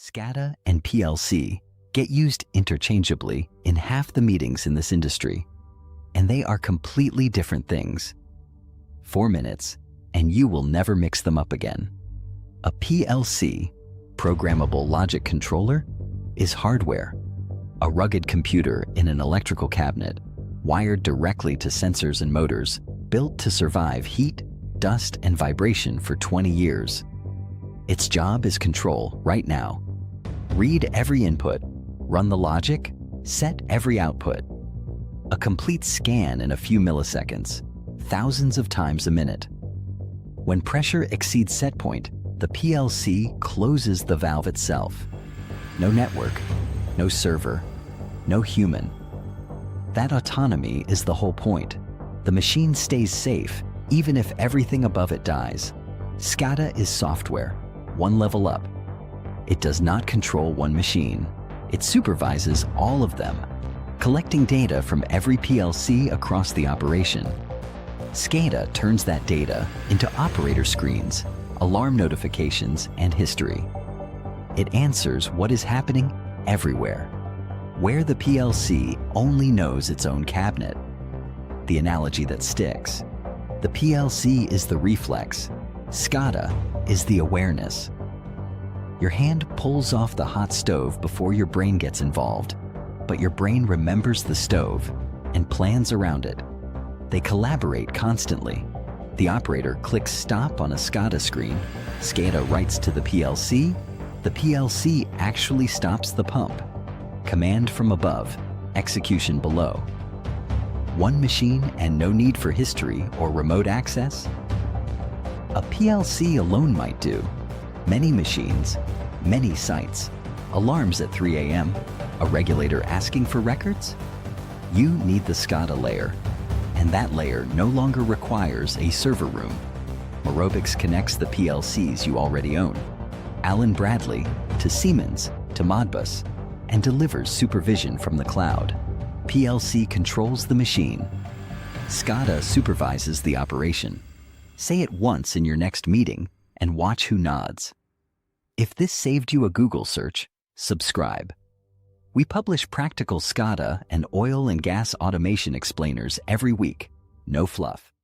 SCADA and PLC get used interchangeably in half the meetings in this industry, and they are completely different things. 4 minutes, and you will never mix them up again. A PLC, programmable logic controller, is hardware, a rugged computer in an electrical cabinet, wired directly to sensors and motors, built to survive heat, dust, and vibration for 20 years. Its job is control right now. Read every input, run the logic, set every output. A complete scan in a few milliseconds, thousands of times a minute. When pressure exceeds set point, the PLC closes the valve itself. No network, no server, no human. That autonomy is the whole point. The machine stays safe, even if everything above it dies. SCADA is software, one level up. It does not control one machine. It supervises all of them, collecting data from every PLC across the operation. SCADA turns that data into operator screens, alarm notifications, and history. It answers what is happening everywhere, where the PLC only knows its own cabinet. The analogy that sticks: the PLC is the reflex, SCADA is the awareness. Your hand pulls off the hot stove before your brain gets involved, but your brain remembers the stove and plans around it. They collaborate constantly. The operator clicks stop on a SCADA screen, SCADA writes to the PLC actually stops the pump. Command from above, execution below. One machine and no need for history or remote access? A PLC alone might do. Many machines, many sites, alarms at 3 a.m., a regulator asking for records? You need the SCADA layer, and that layer no longer requires a server room. Merobix connects the PLCs you already own, Allen Bradley to Siemens to Modbus, and delivers supervision from the cloud. PLC controls the machine. SCADA supervises the operation. Say it once in your next meeting and watch who nods. If this saved you a Google search, subscribe. We publish practical SCADA and oil and gas automation explainers every week. No fluff.